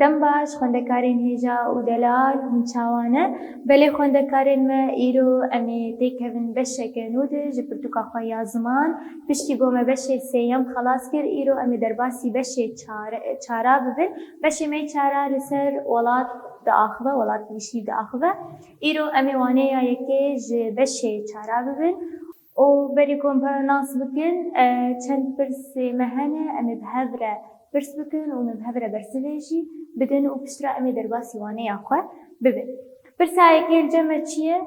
دەم باش خوێندەکارên هێژا û delal hûn çawan e. Belê خوێندەکارên me îro em ê têkevin beşeke nû de ji pirtûka xwe ya ziman. Piştî got me beşê sêyem xelas kir, îro em ê derbasî beşê çara bibin. Beşê me çara li ser welat diaxive, welatê wîşî diaxive. Îro em ê waneya yekê ji beşê çara bibin. û berî ku em nas bikin çend pirsê me hene em ê bi hev re pirs bikin û em bi hev re bersivê jî bidin û piştre em ê derbasî waneya xwe bibin. Pirsa yekê li cem me çi ye?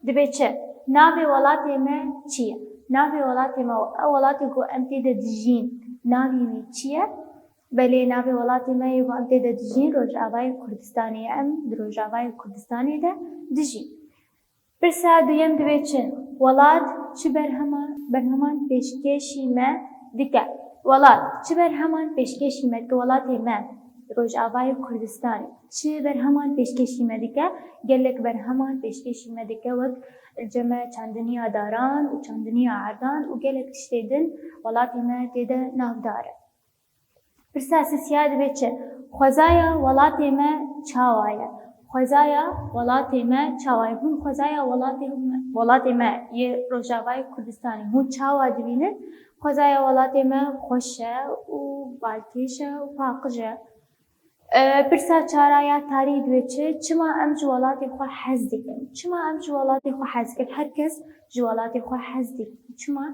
Dibe çi? Navê welatê me çi ye? Navê welatê me ew welatê ku em tê de dijîn navê wî çi ye? Belê navê welatê me yê ku em tê de dijîn Rojavayê Kurdistanê ye. Em di Rojavayê Kurdistanê de dijîn. Pirsa duyem dibe çi? Welat çi berheman pêşkêşî me dike? Welat çi berheman pêşkêşî me dike? Welatê me Rojavayê Kurdistanê çi berheman pêşkêşî me dike? Gelek berheman pêşkêşî me dike wek li cem me çandiniya daran û çandiniya erdan û gelek tiştê din welatê me tê de navdar e. Pirsa sêsiya dibe çi? Xwezaya welatê me çawa ye? Xwezaya welatê me çawa ye? Hûn xwezaya welatê me yê Rojavayê Kurdistanê hûn çawa dibînin? Xwezaya welatê me xweş e û balkêş e û paqij e. Pirsa çaraya tarî dibe çi? Çima em ji welatê xwe hez dikin? Çima em ji welatê xwe hez dikin? Her kes ji welatê xwe hez dikin. Çima?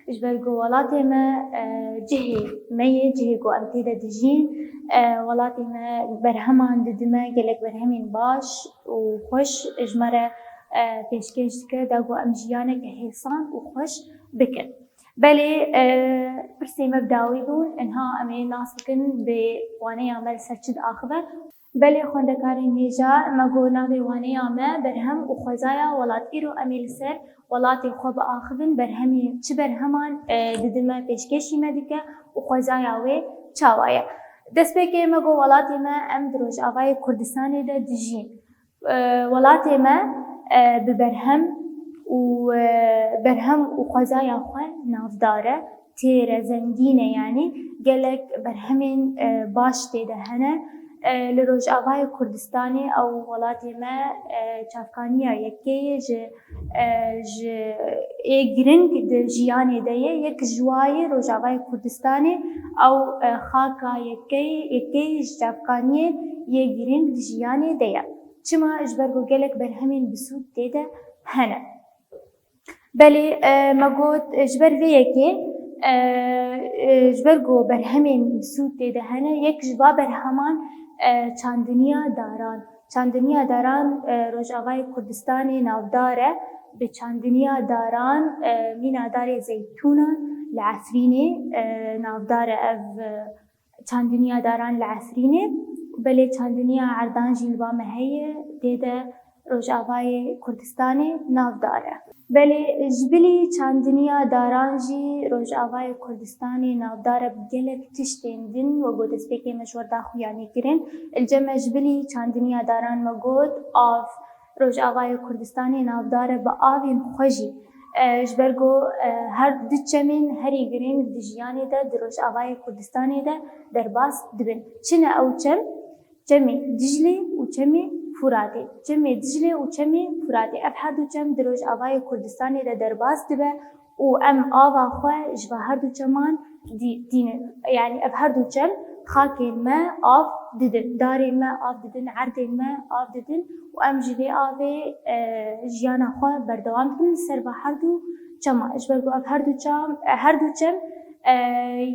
Ji ber ku welatê me cihê me ye, cihê ku em tê de dijîn. Welatê me berheman didime, gelek berhemên baş û xweş ji me re pêşkêş dike da ku em jiyaneke hêsan û xweş bikin. Belê pirsê me bi dawî bûn, niha em ê nas bikin bê waneya me li ser çi diaxive. Belê xwendekarên hêja me got navê waneya me berhem û xwezaya welat. Îro em ê li ser welatê xwe biaxivin, çi berheman didime pêşkêşî me dike û xwezaya wê çawa ye. Destpêkê me got welatê me em di Rojavayê Kurdistanê de dijîn. Welatê me bi berhem û xwezaya xwe navdar e, têr e, zengîn e yanî. Gelek berhemên baş tê de hene. Li Rojavayê Kurdistanê ew welatê me çavkaniya yekê ye ji ê giring di jiyanê de ye. Yek ji wayê Rojavayê Kurdistanê ew xaka yekê ji çavkaniyê yê giring di jiyanê de ye. Çima? Ji ber ku gelek berhemên bisûd tê de hene. Belê me got ji ber vê yekê ji ber ku berhemên bisûd tê de hene, yek ji va berheman çandiniya daran. Çandiniya daran Rojavayê Kurdistanê navdar e. Bi çandiniya daran mînadarê zeytûnan li Efrînê navdar e ev çandiniya daran li Efrînê. Belê çandiniya erdan jî li ba me heye, tê de Rojavayê Kurdistanê navdar e. Belê ji bilî çandiniya daran jî Rojavayê Kurdistanê navdar e bi gelek tiştên din wek got destpêkê me ji we daxuyanî kirin. Li cem me ji bilî çandiniya daran me got av. Rojavayê Kurdistanê navdar e bi avên xwe jî. Ji ber ku her du çemên herî giring di jiyanê de di Rojavayê Kurdistanê de derbas dibin. Çi ne ew çem? Çemê Diclê û çemê Furatê. Çemê Diclê û çemê Furatê. Ev her du çem di Rojavayê Kurdistanê de derbas dibe û em ava xwe ji va her du çeman dînin. Yani ev her du çem xakên me av didin, darên me av didin, erdên me av didin û em ji vê avê jiyana xwe berdewam dikin li ser va her du çeman. Ji ber ku ev her du çem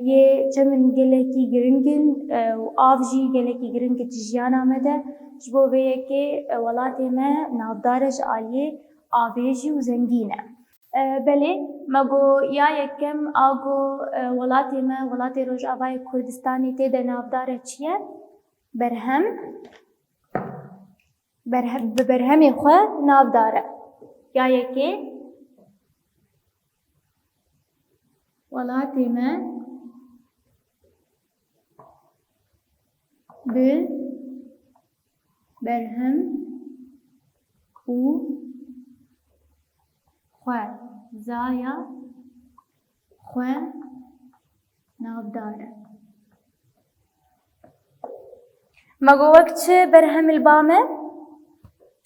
yê çemên gelekî giringin û av jî gelekî giring ji jiyana me de. Ji bo vê yekê welatê me navdar e ji aliyê avêjî û zengîn e. Belê me got ya yekem a got welatê me, welatê Rojavayê Kurdistanê tê de navdar e çi ye? Berhem. Bi berhemê xwe navdar e. Ya yekê welatê me bi berhem û xwezaya xwe navdar e. مگو وقت برهم البامه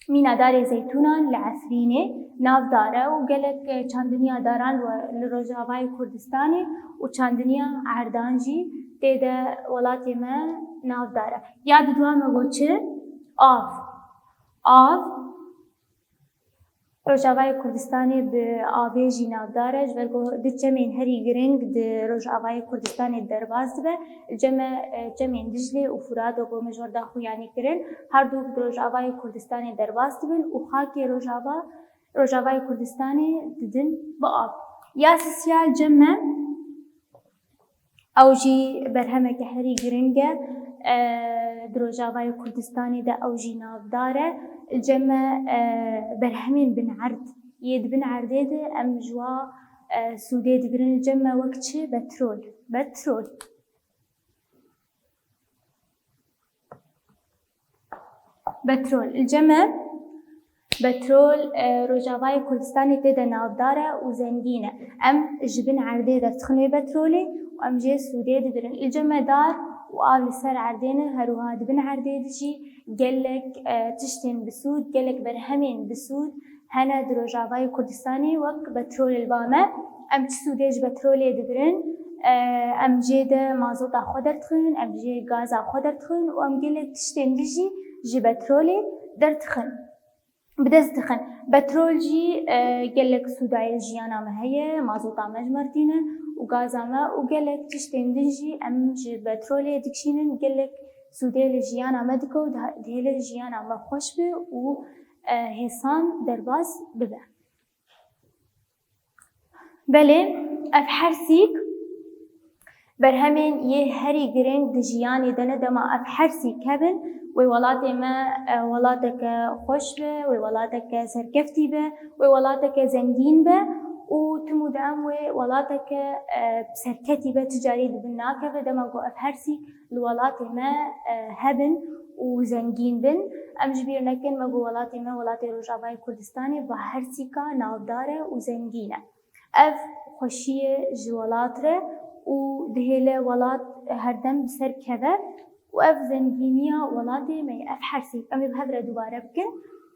مینا داری زیتونان لعفرینه ناف داره و گلک چندنیا داران و لروجاوای کردستانی و چندنیا عردانجی دیده ولاتی ما ناف داره. یاد دوا مگو چه؟ آف روجاوای کردستانی به آبیجی ناف داره. جبرگو دچمین هری گرینگ د روجاوای کردستانی درباز به جمین دجله و فرات و گو مجور داخو یعنی کرن هر دو روجاوای کردستانی درباز بن و خاکی روجاوای کردستانی ددن با آب. یا سیال جمع اوجی برهمه که هری گرینگه دروجاوای کردستانی ده اوجی ناف داره. الجمع برهمين بن عرض يد بن عرضه ده ام جوا سودي دقرن الجمع وقت بترول الجمع بترول روجاوای کردستانی ده ناف داره و زنگینه ام جبن عرضه ده تخنوي بترولي و ام جي سودي دقرن الجمع دار و آل سر عردينه هروها دبن عردي دجي قالك تشتين بسود قالك برهمين بسود هنا دروجاوای كردستاني وك بترول البامة ام تسوديج بترولي دقرن ام جيده مازوت خودر تخن ام جي غاز خودر تخن و ام قالك تشتين دجي جي بترولي در تخن بدز تخن بترول جي قالك سوداي الجيانا ما هي مازوتا مجمرتينه وغازا ما وقالك تشتين دجي ام جي بترولي دكشينن قالك سوداي الجيانا ما دكو دهيل الجيانا ما خوش به و هيسان درباز ببه بله اف حرسيك برهمين يه هري جرين دجياني دنا دما اف حرسيك هبن وولاتي ما ولاتك خوش به وولاتك سركفتي به وولاتك زنجين به وتمو دام وولاتك بسركتي به تجاري بالناكه فدما قو افهرسي الولاتي ما هبن وزنجين بن ام جبير لكن ما قو ولاتي ما ولاتي روجاوای كردستاني بهرسيكا ناوداره وزنجينه اف خوشيه جوالاتره ودهيله ولات هردم بسركه واف زنجينيا ولاتي ما اف حرسي امي بهدره دوباره بكن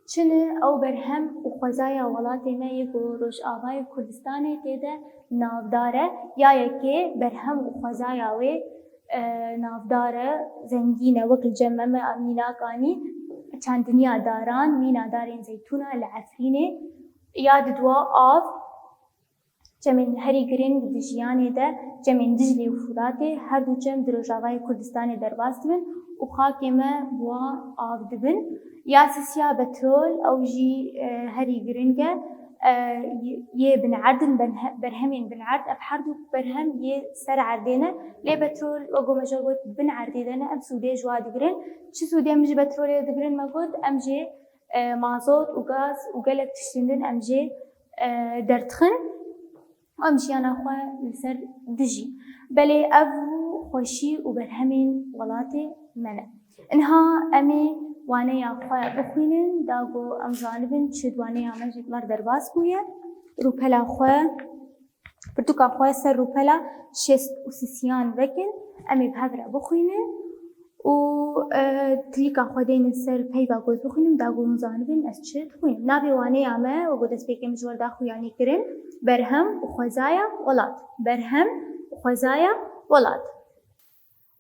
چنه او برهم و خوزایا ولاتي ما يكو روجاوای كردستاني تيده نافداره یا يكي برهم و خوزایا وي نافداره زنجينه وكل جمع ما ميناكاني چندنيا داران مينا دارين زيتونه العفرينه ياد دوا آف جمین هری گرین دجیانه ده جمین دجلی و فراته هر دو جم دروجاوای کردستان درباز دبن و خاکی ما بوا آف دبن یا سیا بترول او جی هری گرینگه يه بن عدن برهمين بن عرض اف هر دو برهم يه سر عردينه لي بترول وقو مجاوت بن عردينه ام سودي جوا دقرن چه سودي مجي بترول دقرن مقود ام جي مازوت وغاز وقالك تشتندن ام جي درتخن امشيانا خوا لسر دجي بلي افو خوشي وبرهمين ولاتي منه انها امي وانيا خوا بخوينن داغو ام جانبن چد وانيا مجبلار درباس بويا روبلا خوا برتوكا خوا سر روبلا شست وسسيان وكن امي بهدرا بخوينن و تليكا خوا دين سر بيبا قوز بخوينن داغو مزانبن اس چد خوين نابي وانيا ما وقو دس بيكي مجور داخو يعني كرن برهم وخوزايا ولات برهم وخوزايا ولات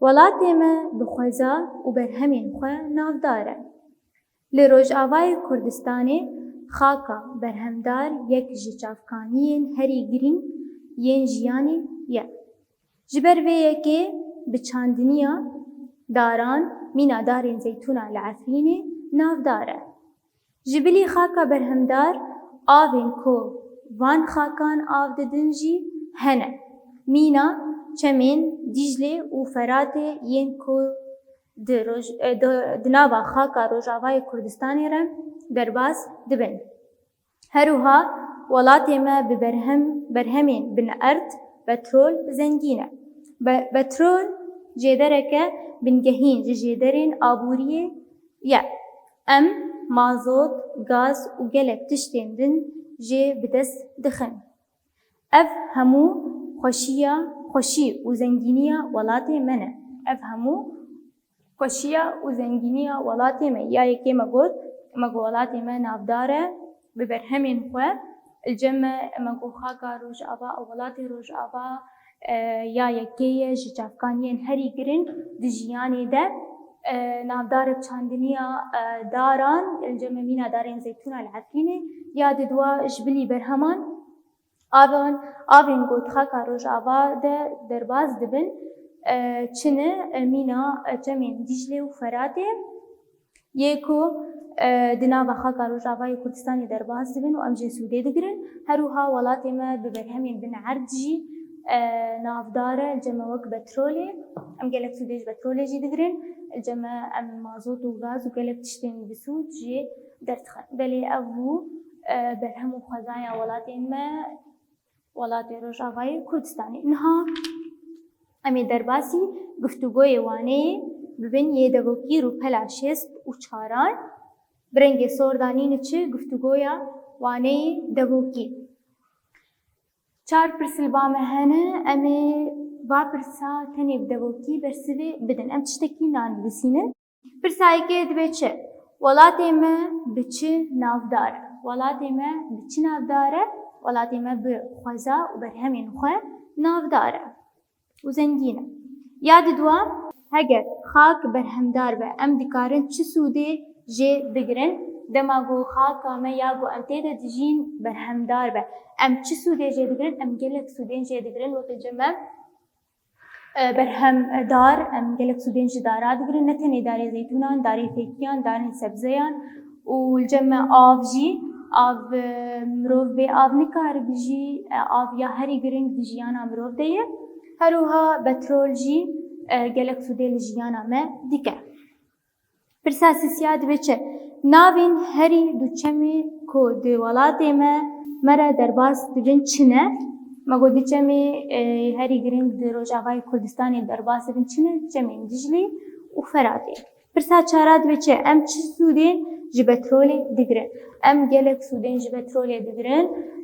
ولاتي ما بخوزا وبرهمين خو نافداره لروجاوای كردستاني خاكا برهمدار يك جيچافكانيين هري گرين ين جياني يه جبر ويكي بچاندنيا داران مينا دارين زيتونا العفريني نافداره جبلي خاكا برهمدار آوين كو وان خاکان آف ددنجی هنه مینا چمین دیجله و فراته ین کو دناوا خاکا روجاوای کردستانی رم درباز دبن هروها ولاتی ما برهمین بن ارد بترول زنگینه بترول جدرکه بنگهین جدرین آبوریه یا ام مازوت غاز و گلک تشتیندن جي بدس دخن اف همو خوشي و زنگينية ولاتي منه اف همو خوشیە و زەنگینیە وڵاتی me یا yekê me got me got welatê me navdar e bi berhemên xwe ilce me got xaka Rojava û welatê Rojava ya yekê ye ji çavkaniyên herî giring di jiyanê de navdar bi çandiniya daran ilce me mîna darên zeytûna li Efrînê ya didwa ji bilî berheman avên got xaka Rojava de derbas dibin çine mîna çemên Diclê û Feratê yê ku di nava xaka Rojavayê Kurdistanê derbas dibin û em jê Sûdê digirin. Herûha welatê me bi berhemên bin erd jî navdar e ilce me wek petrolê em gelek Sûdê ji petrolê jî digirin ilce me em mazot û gaz û gelek tiştên bi Sûd jê derdixin. Belê ev bû berhem û xwezaya welatên me welatê Rojavayê Kurdistanê. Niha em ê derbasî guftûgoyê waneyê bibin yê devokî rûpela şêst û çaran bi rengê sor danîne çi guftûgoya waneyê devokî. Çar pirsilba me hene em ê va pirsa tenê bi devokî bersivê bidin. Em tiştekî nanivîsînin. Pirsayekê dibe çi? Welatê me bi çi navdar e? Welatê me bi çi navdar e? Welatê me bi xweza û berhemên xwe navdar e û zengîn e. Ya didwa heger xak berhemdar be em dikarin çi sûdê jê bigirin dema got xaka me ya got em tê de dijîn berhemdar be em çi sûdê jê digirin em gelek sûdên jê digirin wekî ce me berhemdar em gelek sûdên ji dara digirin ne tenê darê zeytûnan darê fêkiyan darên sebzeyan û ilce me av jî av mirov bê av nikare bijî av ya herî giring di jiyana mirov de ye. Herûha petrol jî gelek sûdê li jiyana me dike. Pirsa sîsiya dibe çi? Navên herî du çemê ku di welatê me re derbas dibin çi ne? Me got di çemê herî giring di Rojavayê Kurdistanê derbas dibin çi ne? Çemên Diclê û Feratê. Pirsa çara dibe çi? Em çi sûdên ji petrolê digirin? Em gelek sûdên ji petrolê digirin.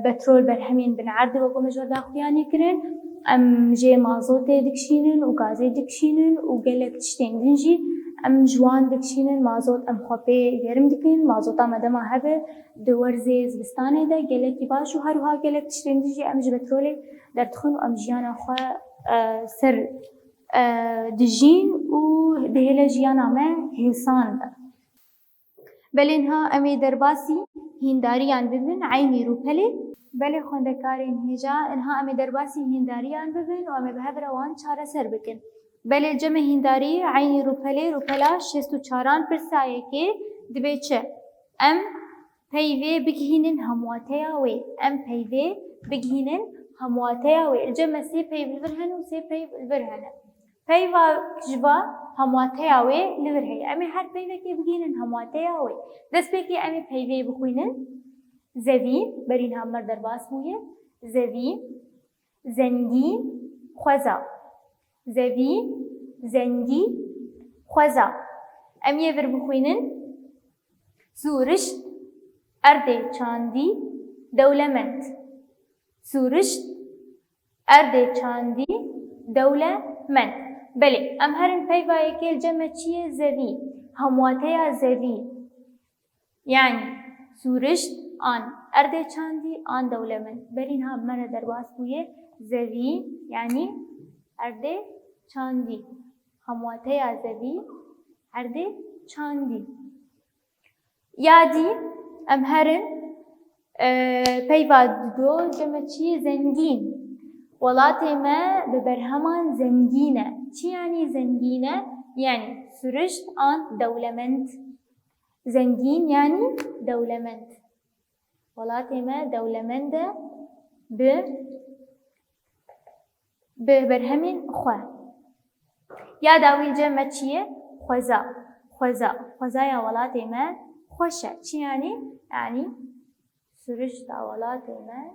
Petrol berhemên bin erdê wek me ji we daxuyanî kirin. Em jê mazotê dikişînin û gazê dikişînin û gelek tiştên din jî em ji wan dikişînin. Mazot em xwe pê gerim dikin. Mazota me dema hebe di werzê zivistanê de gelekî baş û herûha gelek tiştên din jî em ji petrolê derdixin û em jiyana xwe ser dijîn û dihêle jiyana me hêsan be. Belê niha em ê derbasî hîndariyan bibin eynî rûpelê. Belê xwendekarên hêja niha em ê derbasî hîndariyan bibin û em ê bi hev re wan çareser bikin. Belê cem e hîndarî eynî rûpelê rûpela şêst û çaran pirsayekê dibe çi? Em peyvê bigihînin hemwateya wê. Em peyvê bigihînin hemwateya wê. Ilce me sê peyv li vir hene û sê peyv li vir hene. Peyva ji va hemwateya wê li vir heye. Em ê her peyvekê bigihînin hemwateya wê. Destpêkî em ê peyvê bixwînin. Zevîn berîn hamer derbas bûye. Zevîn, zengîn, xweza. Zevîn, zengîn, xweza. Em yê vir bixwînin. Sûrişt, erdê çandî, dewlemend. Sûrişt, erdê çandî, dewlemend. Belê em herin peyvayekê ilce me çi ye? Zevî. Hemwateya zevî. Yani sûrişt an erdê çandî an dewlemend. Berîn ha me re derbas bûye. Zevî yani erdê çandî. Hemwateya zevî erdê çandî. Yadî em herin peyva dido ilce me çi ye? Zengîn. Welatê me bi berheman zengîn e. Çi yani zengîn e? Yani sûrişt an dewlemend. Zengîn yani dewlemend. Welatê me dewlemend e bi berhemên xwe. Ya dawî ilce me çi ye? Xweza. Xweza. Xwezaya welatê me xweş e. Çi yani? Yani sûrişta welatê me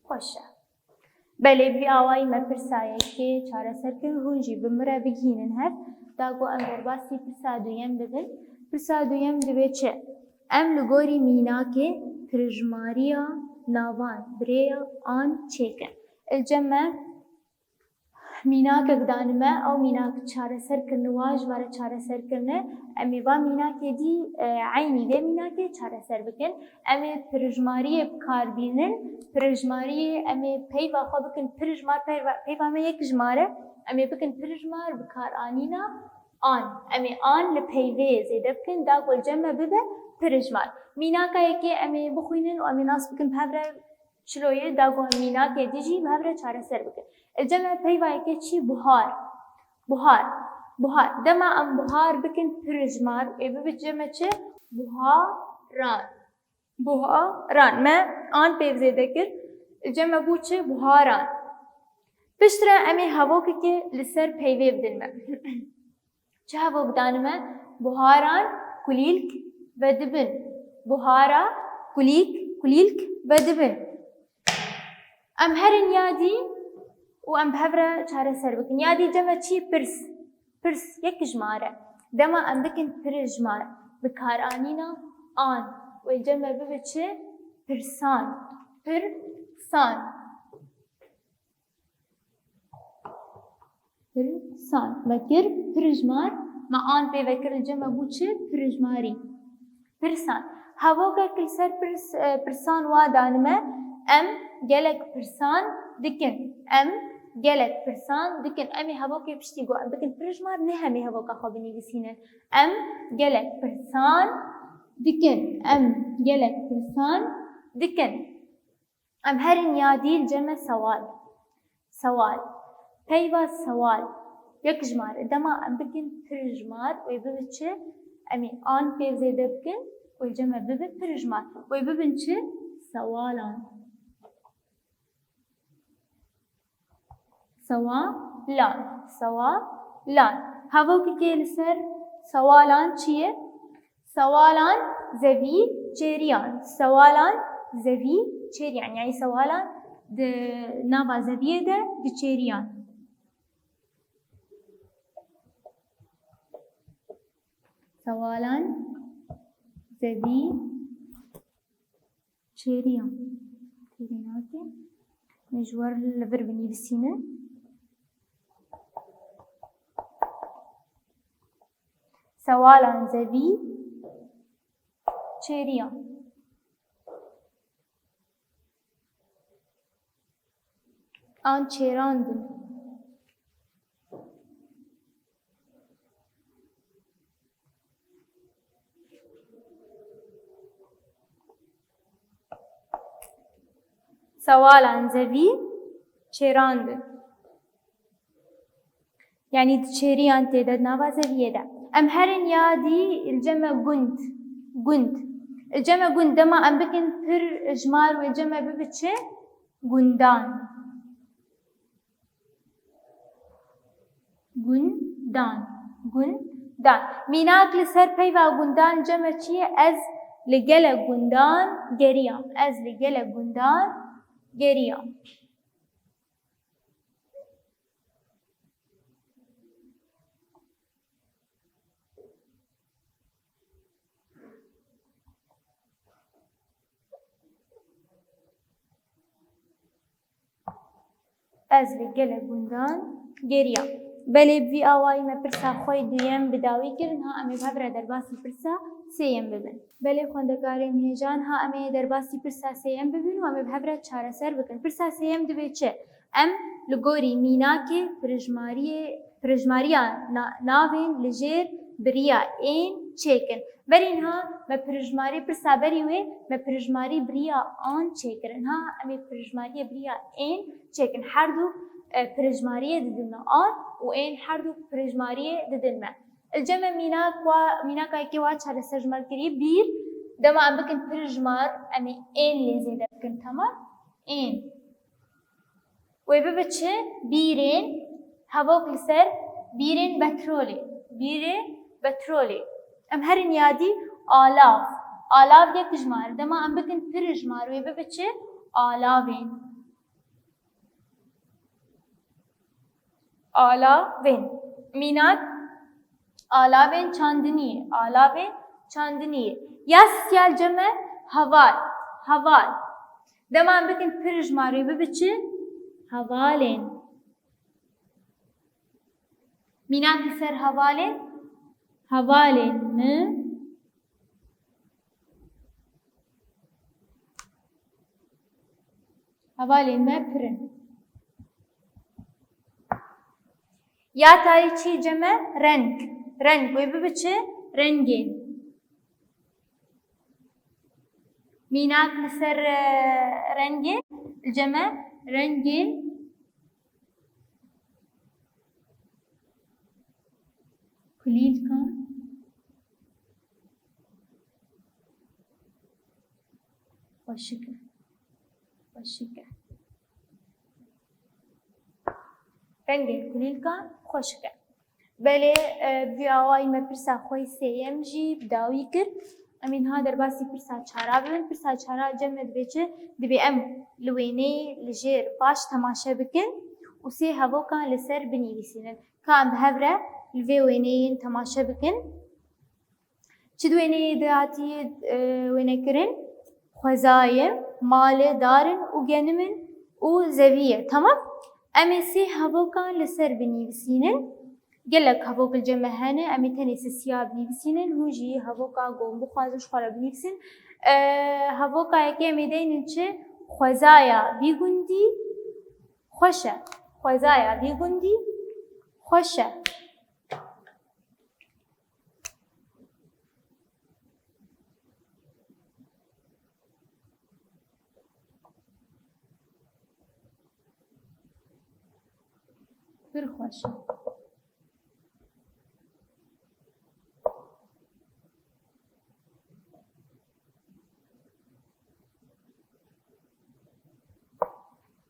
xweş e. Belê vî awayî me pirsayekê çareser kir hûn jî bi min re bigihînin hev. Da got em derbasî pirsa duyem bibin. Pirsa duyem dibe çi? Em li gorî mînakê pirijmariya navan birêya an çêkin. Ilce me میناکێک دانمە ئەو میناک چارەسەرکردن واژوارە چارەسەرکردنە ئەمێ با میناکێدی عینی لێ میناکێ چارەسەر بکەن ئەمێ پرژماریە بکاربینن پرژماریە ئەمێ پەیواخوا بکەن پرژمار پەیوامە یەک ژمارە ئەمێ بکەن پرژمار بکارئانینە ئان ئەمێ ئان لە پەیوێ زێدە بکەن دا گۆلجەمە ببە پرژمار میناکایەکێ ئەمێ بخوێنن و ئەمێ ناس بکەن هەورە شلۆیە داگۆ میناکێ دیژی هەورە چارەسەر بکەن الجەمە پەیوایەکە چی بوهار بوهار دەما ئەم بوهار بکەن پرژمار ئێ ببێت جەمە چ بوهاران مە ئان پێ زێدە کرد الجەمە بوو چ بوهاران پشترە ئەمێ هەڤۆکێکێ لەسەر پەیوێ بدنمە چه هەڤۆک دانمە بوهاران کولیلک بەدبن بوهارە کولیلک بەدبن ئەم هەرن یادی و ئەم هەورە چارەسەر بکەن یادی جەمە چی پرس یەک ژمارە دەما ئەم بکەن پرژمار بکارئانینە ئان و جەمە ببێ چ پرسان بەکر پرژمار مە ئان پێوەکرد جەمە بوو چ پرژماری پرسان هەڤۆکێک لەسەر پرسان وا دانمە ئەم gelek pirsan dikin ئەمێ هەڤۆکێ پشتی گۆ ئەم بکەن پرژمار نە هەمێ هەڤۆکە خۆ بنویسینە ئەم gelek pirsan dikin ئەم هەرن یادی جەمە سەوال پەیوا سەوال یەک ژمارە دەما ئەم بکەن پرژمار وێ ببێت چ ئەمێ ئان پێ زێدە بکەن وێ جەمە ببێت پرژمار وێ ببن چ سەوالان سەوالان هەڤۆکێکێ لەسەر سەوالان چییە؟ سەوالان زەوی چێریان یعنی سەوالان ناوا زەویێدە دچێریان سەوالان زەوی چێریان تێرێناکێ مێژوار لەبەر بنویسینە سەوالان زەوی چێریان ئان چێراندن سەوالان زەوی چێراندن یعنی چێریان تێدە ناوا زەویێدا ئەم هەرن یادی الجەمە گوند الجەمە گوند دەما ئەم بکەن پر ژمار و الجەمە ببێت چ گوندان میناک لەسەر پەیوا گوندان جەمە چییە ئەز لەگەلە گوندان گەریام ئەز لەگەلە گوندان گەریام بەلێ بڤی ئاوایی مە پرسا خۆی دوێم بداوی کردن ها ئەمێ هەورە دەرباسی پرسا سێیەم ببن بەلێ خوێندەکارێن هێژان ها ئەمێ دەرباسی پرسا سێیەم ببن و ئەمێ هەورە چارەسەر بکەن پرسا سێیەم دەبێت چێ ئەم لە گۆری میناکێ پرژماریە ناوێن لەژێر بریە ئێن چێکن بەرین ها مە پرژماری پرسا بەری وێ مە پرژماری بریە ئان چێکردن ها ئەمێ پرژماریە بریە ئێن چێکن هەردوو پرژماریە ددنمە ئان و ئێن هەردوو پرژماریە ددنمە الجەمە میناکایەکێ وا چارەسەر ژمارکردی بیر دەما ئەم بکەن پرژمار ئەمێ ئێن لێ زێدە بکەن تەمام ئێن وێ ببێت چ بیرێن هەڤۆک لەسەر بیرێن بەترۆلێ ئەم هەرن یادی ئالاو یەک ژمارە دەما ئەم بکەن پرژمار وێ ببێت چ ئالاوێن میناک ئالاوێن چاندنیە یا سیال جەمە هەڤال دەما ئەم بکەن پرژمار وێ ببێت چ هەڤالێن مینات لسر هەواڵێن هەواڵێن مە هەواڵێن مە پرن یا تاریچی جەمە رەنگ رەنگ وێ ببچێ رەنگێن مینات لسر رەنگێن جەمە رەنگێن كليلكم وشكا وشكا رنگی كليلكم خوشكا بله بیاوای ما پرسا خوی سیم جی بداوی کرد امین ها در باسی پرسا چارا ببین پرسا چارا جمع دبیچه دبی ام لوینه لجیر باش تماشا بکن و سی هوا کان لسر بنویسینن کان بهوره الفي وينين تماشا بكن شد ويني دهاتي وينكرن خزايم مال دارن وجنمن وزبية تمام أمسي هبوكان لسر بني بسينن قالك هبوك الجمهانة أمي تاني سياب بني بسينن هو جي هبوكا قوم بخوازش خلا بني بسين هبوكا يكي ميدين انشي خزايا بيقندي خوشة خزايا بيقندي خوشة پر خوشه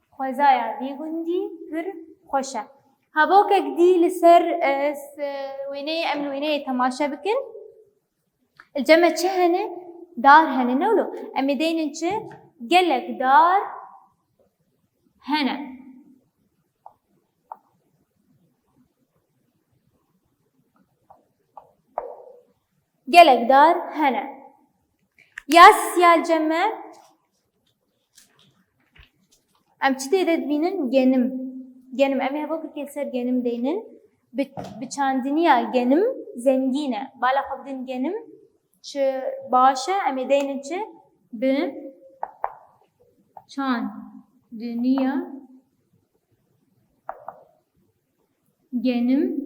خوزایا بیگندی پر خوشه هبوکک دی لسر وینه امن وینه تماشا بکن الجمع چه هنه دار هنه نولو امی دینن چه گلک دار هنه gelek dar hene. Ya siyal cemme em çi tê de dibînin genim. Genim em ê hevok keser genim deynin. Bi çandiniya genim zengîn e. Bala xwe bidin genim çi baş e em ê deynin çi bi çandiniya genim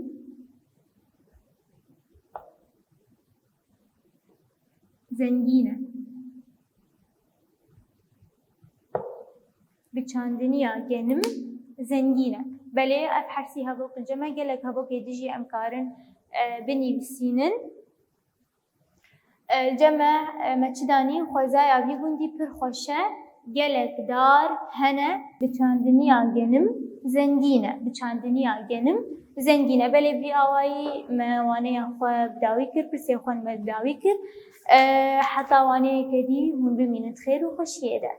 زنگینه به چاندنیا گنم زنگینه بله اف حرسی هبوک الجمع گلک هبوک دیجی امکارن بنویسینن الجمع مچدانی خوزای آبی گوندی پر خوشه گلک دار هنه به چاندنیا گنم زنگینه به چاندنیا گنم زنگینه بله بی آوایی موانه خواه بداوی کرد پرسی خواه بداوی کرد حتى واني كدي هم بمينة خير وخشية ده